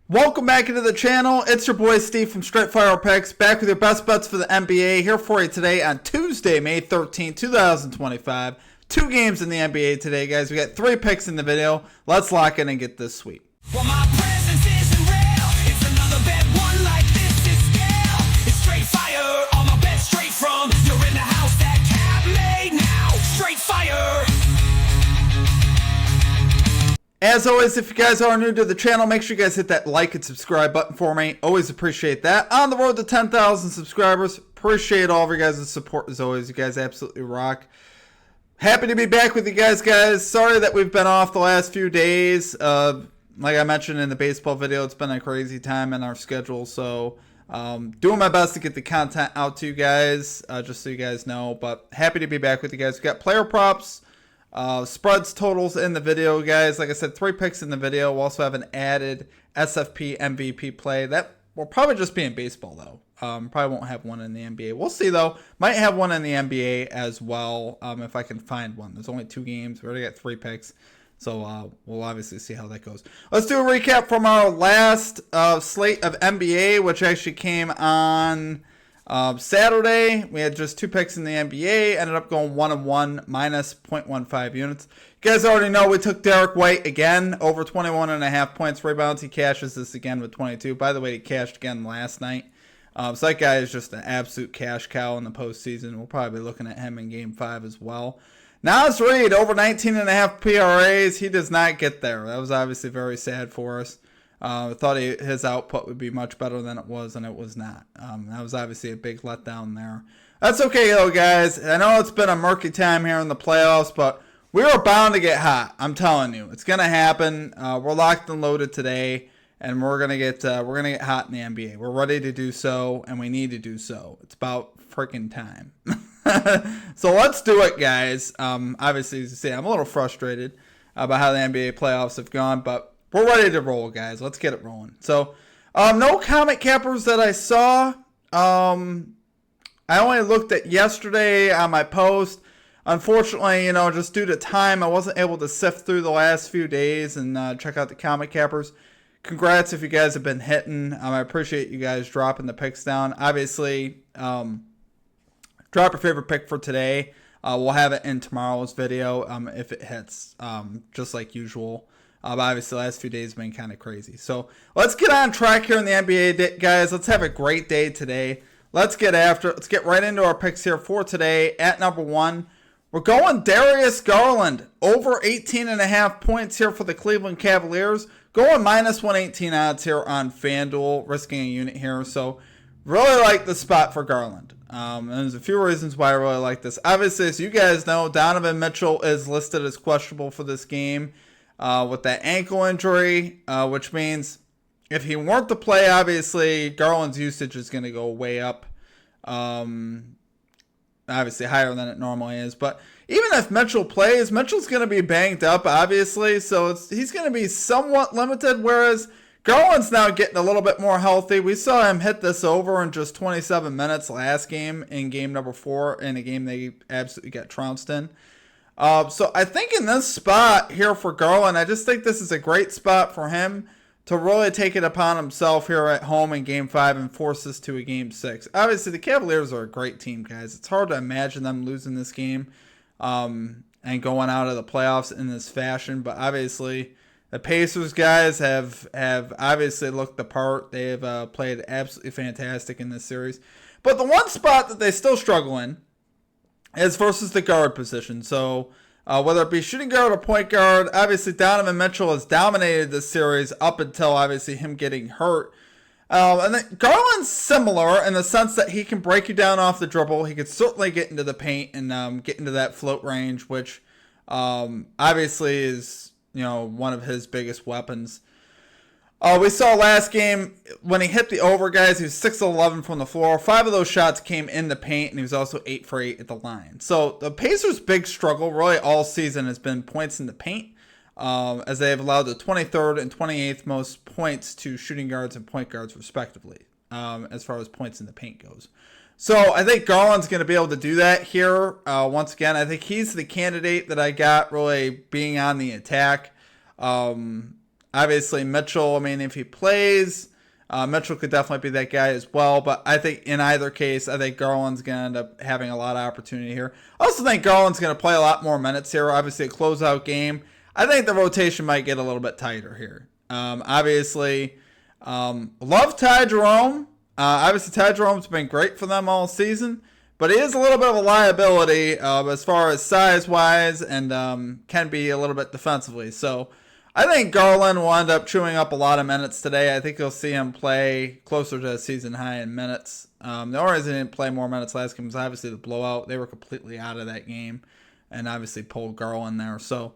Welcome back into the channel. It's your boy Steve from Straight Fire Picks, back with your best bets for the NBA, here for you today on Tuesday, May 13, 2025. Two games in the NBA today, guys. We got three picks in the video. Let's lock in and get this sweet. Well, my presence isn't real. It's another bad one like this is scale. It's straight fire. All my bets straight from. You're in the house that Cavaliers now. Straight fire. As always, if you guys are new to the channel, make sure you guys hit that like and subscribe button for me. Always appreciate that. On the road to 10,000 subscribers. Appreciate all of your guys' support as always. You guys absolutely rock. Happy to be back with you guys. Sorry that we've been off the last few days. Like I mentioned in the baseball video, it's been a crazy time in our schedule. So doing my best to get the content out to you guys, just so you guys know. But happy to be back with you guys. We got player props. Spreads, totals in the video, guys. Like I said, three picks in the video. We'll also have an added SFP MVP play. That will probably just be in baseball, though. Probably won't have one in the NBA. We'll see, though. Might have one in the NBA as well, if I can find one. There's only two games. We already got three picks. So we'll obviously see how that goes. Let's do a recap from our last slate of NBA, which actually came on Saturday. We had just two picks in the NBA, ended up going 1-1, minus 0.15 units. You guys already know we took Derek White again, over 21.5 points, rebounds. He cashes this again with 22. By the way, he cashed again last night. So that guy is just an absolute cash cow in the postseason. We'll probably be looking at him in Game 5 as well. Nas Reed, over 19.5 PRAs. He does not get there. That was obviously very sad for us. I thought his output would be much better than it was, and it was not. That was obviously a big letdown there. That's okay, though, guys. I know it's been a murky time here in the playoffs, but we are bound to get hot. I'm telling you, it's gonna happen. We're locked and loaded today, and we're gonna get hot in the NBA. We're ready to do so, and we need to do so. It's about freaking time. So let's do it, guys. Obviously, as you see, I'm a little frustrated about how the NBA playoffs have gone, but we're ready to roll, guys. Let's get it rolling. So, no comic cappers that I saw. I only looked at yesterday on my post. Unfortunately, just due to time, I wasn't able to sift through the last few days and check out the comic cappers. Congrats if you guys have been hitting. I appreciate you guys dropping the picks down. Obviously, drop your favorite pick for today. We'll have it in tomorrow's video if it hits, just like usual. Obviously, the last few days have been kind of crazy. So let's get on track here in the NBA, guys. Let's have a great day today. Let's get after it. Let's get right into our picks here for today. At number one, we're going Darius Garland. Over 18.5 points here for the Cleveland Cavaliers. Going minus 118 odds here on FanDuel, risking a unit here. So really like the spot for Garland. And there's a few reasons why I really like this. Obviously, as you guys know, Donovan Mitchell is listed as questionable for this game. With that ankle injury, which means if he weren't to play, obviously Garland's usage is going to go way up, obviously higher than it normally is. But even if Mitchell plays, Mitchell's going to be banged up, obviously, so he's going to be somewhat limited, whereas Garland's now getting a little bit more healthy. We saw him hit this over in just 27 minutes last game in game number 4, in a game they absolutely got trounced in. So I think in this spot here for Garland, I just think this is a great spot for him to really take it upon himself here at home in Game 5 and force this to a Game 6. Obviously, the Cavaliers are a great team, guys. It's hard to imagine them losing this game and going out of the playoffs in this fashion. But obviously, the Pacers, guys, have obviously looked the part. They have played absolutely fantastic in this series. But the one spot that they still struggle in is versus the guard position. So whether it be shooting guard or point guard, obviously Donovan Mitchell has dominated this series up until obviously him getting hurt. And then Garland's similar in the sense that he can break you down off the dribble. He could certainly get into the paint and get into that float range, which obviously is one of his biggest weapons. We saw last game when he hit the over, guys, he was 6-11 from the floor. 5 of those shots came in the paint, and he was also 8 for 8 at the line. So the Pacers' big struggle really all season has been points in the paint, as they have allowed the 23rd and 28th most points to shooting guards and point guards, respectively, as far as points in the paint goes. So I think Garland's going to be able to do that here. Once again, I think he's the candidate that I got really being on the attack. Obviously, Mitchell, I mean, if he plays, Mitchell could definitely be that guy as well. But I think in either case, I think Garland's going to end up having a lot of opportunity here. I also think Garland's going to play a lot more minutes here. Obviously, a closeout game. I think the rotation might get a little bit tighter here. Obviously, love Ty Jerome. Obviously, Ty Jerome's been great for them all season. But he is a little bit of a liability as far as size-wise and can be a little bit defensively. So I think Garland will end up chewing up a lot of minutes today. I think you'll see him play closer to a season high in minutes. The only reason he didn't play more minutes last game was obviously the blowout. They were completely out of that game and obviously pulled Garland there. So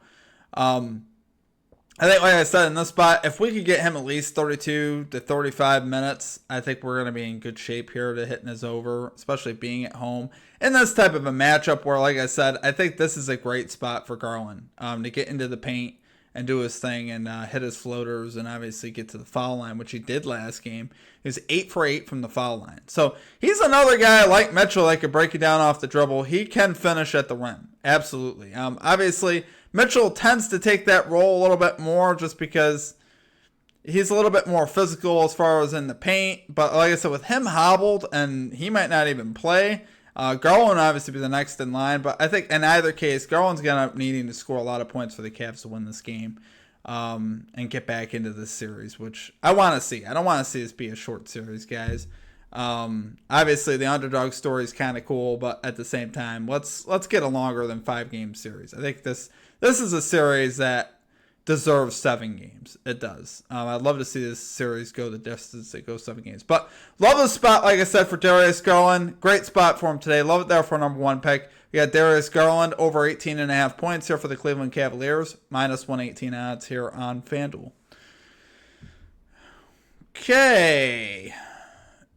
I think, like I said, in this spot, if we could get him at least 32 to 35 minutes, I think we're going to be in good shape here to hitting his over, especially being at home. In this type of a matchup where, like I said, I think this is a great spot for Garland to get into the paint and do his thing and hit his floaters and obviously get to the foul line, which he did last game. He was 8 for 8 from the foul line. So he's another guy like Mitchell that could break you down off the dribble. He can finish at the rim. Absolutely. Obviously, Mitchell tends to take that role a little bit more just because he's a little bit more physical as far as in the paint. But like I said, with him hobbled and he might not even play, Garland obviously be the next in line. But I think in either case, Garland's going to end up needing to score a lot of points for the Cavs to win this game and get back into this series, which I want to see. I don't want to see this be a short series, guys. Obviously the underdog story is kind of cool, but at the same time, let's get a longer than 5-game series. I think this is a series that deserves 7 games. It does. I'd love to see this series go the distance it goes 7 games. But love the spot, like I said, for Darius Garland. Great spot for him today. Love it there for a number 1 pick. We got Darius Garland over 18.5 points here for the Cleveland Cavaliers. Minus 118 odds here on FanDuel. Okay.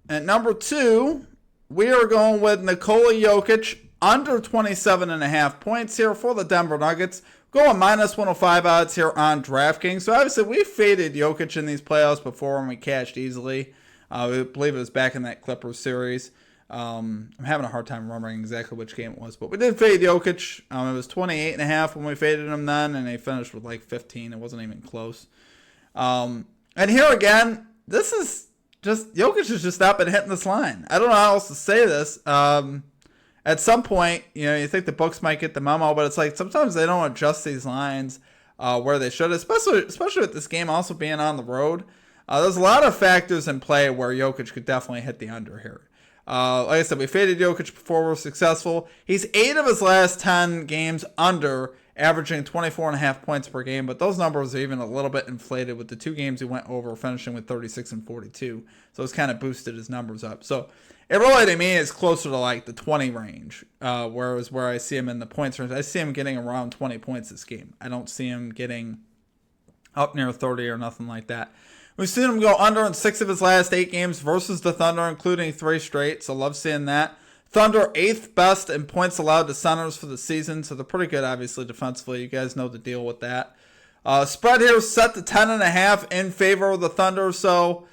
At number 2, we are going with Nikola Jokic under 27.5 points here for the Denver Nuggets. Going minus 105 odds here on DraftKings. So obviously we faded Jokic in these playoffs before and we cashed easily. I believe it was back in that Clippers series. I'm having a hard time remembering exactly which game it was, but we did fade Jokic. It was 28.5 when we faded him then, and they finished with like 15. It wasn't even close. And here again, this is just Jokic has just not been hitting this line. I don't know how else to say this. At some point, you think the books might get the memo, but it's like sometimes they don't adjust these lines where they should, especially with this game also being on the road. There's a lot of factors in play where Jokic could definitely hit the under here. Like I said, we faded Jokic before we were successful. He's 8 of his last 10 games under, averaging 24.5 points per game, but those numbers are even a little bit inflated with the 2 games he went over, finishing with 36 and 42. So it's kind of boosted his numbers up. So it really, to me, is closer to like the 20 range, whereas where I see him in the points range, I see him getting around 20 points this game. I don't see him getting up near 30 or nothing like that. We've seen him go under in 6 of his last 8 games versus the Thunder, including 3 straight, so love seeing that. Thunder 8th best in points allowed to centers for the season, so they're pretty good, obviously, defensively. You guys know the deal with that. Spread here is set to 10.5 in favor of the Thunder, so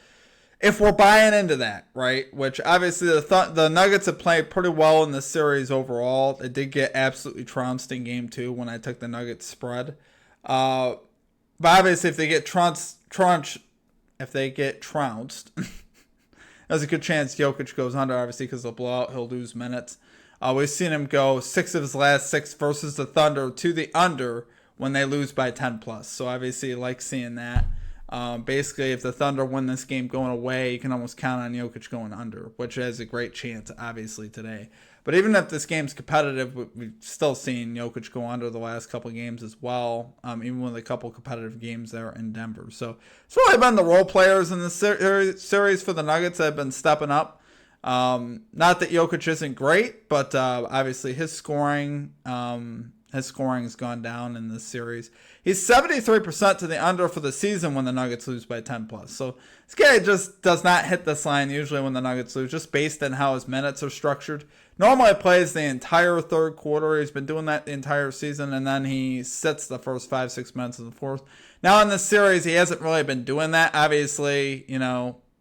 if we're buying into that, right, which obviously the Nuggets have played pretty well in this series overall. They did get absolutely trounced in Game 2 when I took the Nuggets spread. But obviously if they get trounced, there's a good chance Jokic goes under, obviously, because they'll blow out. He'll lose minutes. We've seen him go 6 of his last 6 versus the Thunder to the under when they lose by 10 plus. So obviously you like seeing that. Basically, if the Thunder win this game going away, you can almost count on Jokic going under, which has a great chance, obviously, today. But even if this game's competitive, we've still seen Jokic go under the last couple of games as well, even with a couple competitive games there in Denver. So it's really been the role players in the series for the Nuggets that have been stepping up. Not that Jokic isn't great, but obviously his scoring has gone down in this series. He's 73% to the under for the season when the Nuggets lose by 10 plus. So this guy just does not hit this line usually when the Nuggets lose, just based on how his minutes are structured. Normally plays the entire third quarter. He's been doing that the entire season, and then he sits the first 5-6 minutes of the fourth. Now in this series, he hasn't really been doing that. Obviously,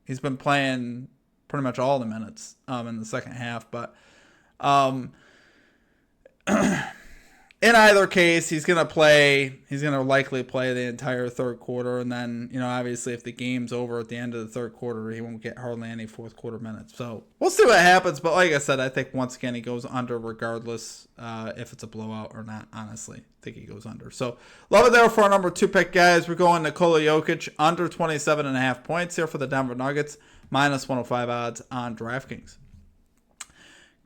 he's been playing pretty much all the minutes in the second half, but in either case, he's going to likely play the entire third quarter. And then, obviously if the game's over at the end of the third quarter, he won't get hardly any fourth quarter minutes. So we'll see what happens. But like I said, I think once again, he goes under regardless if it's a blowout or not. Honestly, I think he goes under. So love it there for our number 2 pick, guys. We're going Nikola Jokic under 27.5 points here for the Denver Nuggets, minus 105 odds on DraftKings.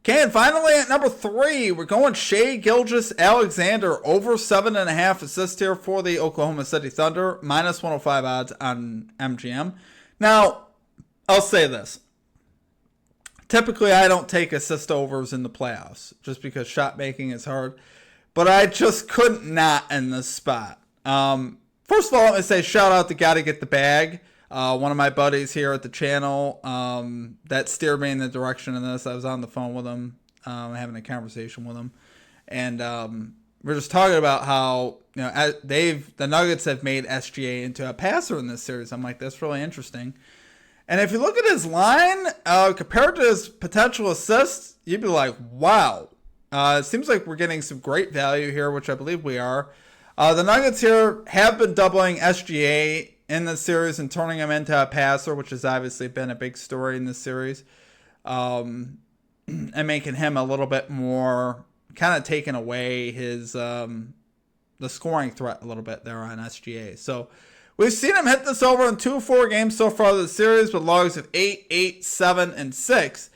Okay, and finally at number 3, we're going Shai Gilgeous-Alexander over 7.5 assists here for the Oklahoma City Thunder, minus 105 odds on MGM. Now, I'll say this. Typically, I don't take assist overs in the playoffs just because shot making is hard, but I just couldn't not in this spot. First of all, let me say shout out to Gotta Get the Bag. One of my buddies here at the channel that steered me in the direction of this. I was on the phone with him, having a conversation with him, and we're just talking about how the Nuggets have made SGA into a passer in this series. I'm like, that's really interesting. And if you look at his line compared to his potential assists, you'd be like, wow. It seems like we're getting some great value here, which I believe we are. The Nuggets here have been doubling SGA in this series and turning him into a passer, which has obviously been a big story in this series, and making him a little bit more, kind of taking away his the scoring threat a little bit there on SGA. So we've seen him hit this over in 2 of 4 games so far this series with logs of 8, 8, 7, and 6.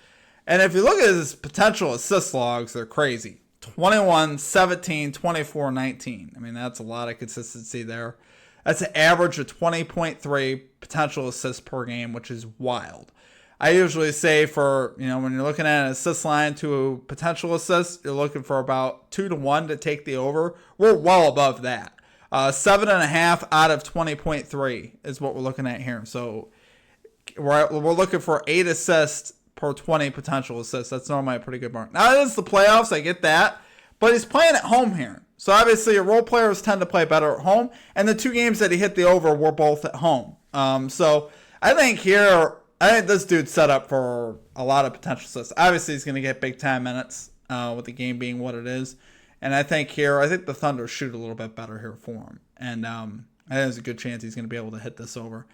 And if you look at his potential assist logs, they're crazy. 21, 17, 24, 19. I mean, that's a lot of consistency there. That's an average of 20.3 potential assists per game, which is wild. I usually say for, when you're looking at an assist line to potential assists, you're looking for about 2 to 1 to take the over. We're well above that. 7.5 out of 20.3 is what we're looking at here. So we're looking for 8 assists per 20 potential assists. That's normally a pretty good mark. Now, it is the playoffs. I get that. But he's playing at home here. So obviously your role players tend to play better at home. And the 2 games that he hit the over were both at home. So I think this dude's set up for a lot of potential assists. Obviously he's going to get big time minutes with the game being what it is. And I think the Thunder shoot a little bit better here for him. And I think there's a good chance he's going to be able to hit this over.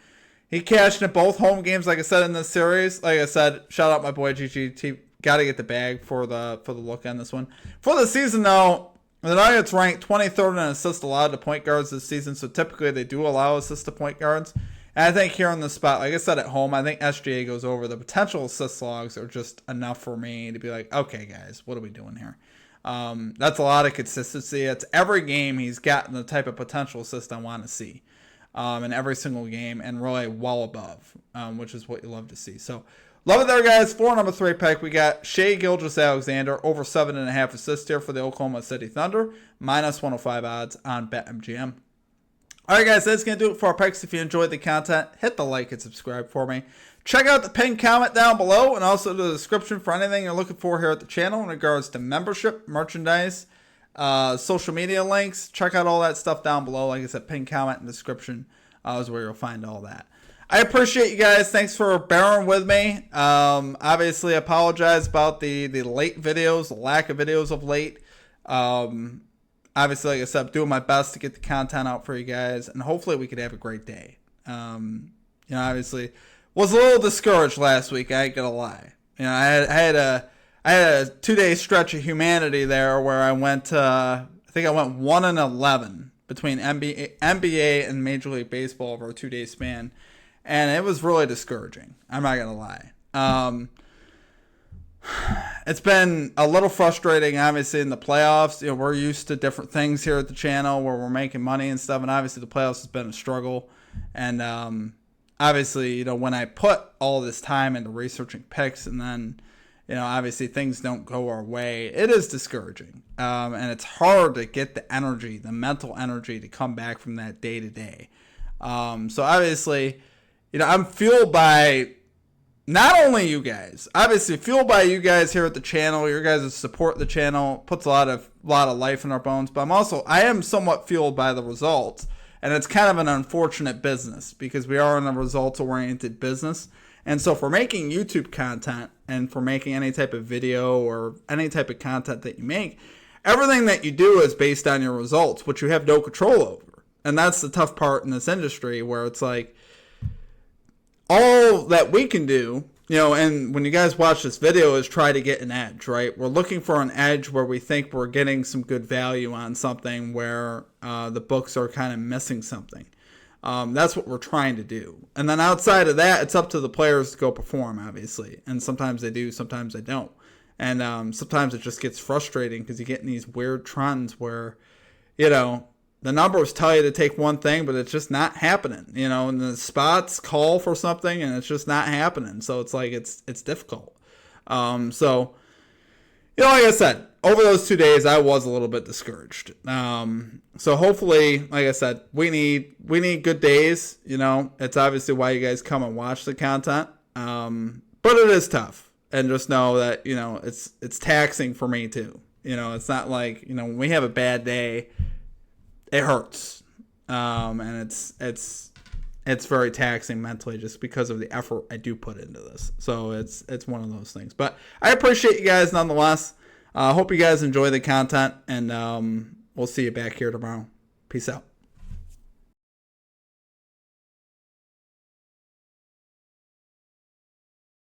He cashed in both home games, like I said, in this series. Like I said, shout out my boy GGT. Got to get the bag for the look on this one. For the season, though, the Nuggets ranked 23rd in assists allowed to point guards this season, so typically they do allow assists to point guards. And I think here on the spot, like I said at home, I think SGA goes over. The potential assist logs are just enough for me to be like, okay, guys, what are we doing here? That's a lot of consistency. It's every game he's gotten the type of potential assist I want to see in every single game, and really well above, which is what you love to see. So love it there, guys. For number 3 pick, we got Shai Gilgeous-Alexander over 7.5 assists here for the Oklahoma City Thunder, minus 105 odds on BetMGM. All right, guys, that's going to do it for our picks. If you enjoyed the content, hit the like and subscribe for me. Check out the pinned comment down below and also the description for anything you're looking for here at the channel in regards to membership, merchandise, social media links. Check out all that stuff down below. Like I said, pinned comment and description is where you'll find all that. I appreciate you guys. Thanks for bearing with me. Obviously, apologize about the late videos, the lack of videos of late. Obviously, like I said, I'm doing my best to get the content out for you guys, and hopefully we could have a great day. Obviously, was a little discouraged last week. I ain't gonna lie. I had a 2-day stretch of humanity there where I went. I think I went 1-11 between NBA and Major League Baseball over a 2-day span. And it was really discouraging. I'm not going to lie. It's been a little frustrating, obviously, in the playoffs. We're used to different things here at the channel where we're making money and stuff. And obviously, the playoffs has been a struggle. And obviously, when I put all this time into researching picks and then, obviously things don't go our way, it is discouraging. And it's hard to get the energy, the mental energy to come back from that day to day. So obviously, I'm fueled by not only you guys, obviously fueled by you guys here at the channel. Your guys' support the channel puts a lot of life in our bones. But I am somewhat fueled by the results, and it's kind of an unfortunate business because we are in a results-oriented business. And so for making YouTube content and for making any type of video or any type of content that you make, everything that you do is based on your results, which you have no control over. And that's the tough part in this industry, where it's like all that we can do, and when you guys watch this video, is try to get an edge, right? We're looking for an edge where we think we're getting some good value on something where the books are kind of missing something. That's what we're trying to do. And then outside of that, it's up to the players to go perform, obviously. And sometimes they do, sometimes they don't. And sometimes it just gets frustrating because you get in these weird trends where, the numbers tell you to take one thing, but it's just not happening, and the spots call for something and it's just not happening. So it's like, it's difficult. So, like I said, over those 2 days, I was a little bit discouraged. So hopefully, like I said, we need good days. It's obviously why you guys come and watch the content. But it is tough, and just know that, it's taxing for me too. It's not like, when we have a bad day, it hurts. And it's very taxing mentally just because of the effort I do put into this. So it's one of those things. But I appreciate you guys nonetheless. Hope you guys enjoy the content, and we'll see you back here tomorrow. Peace out.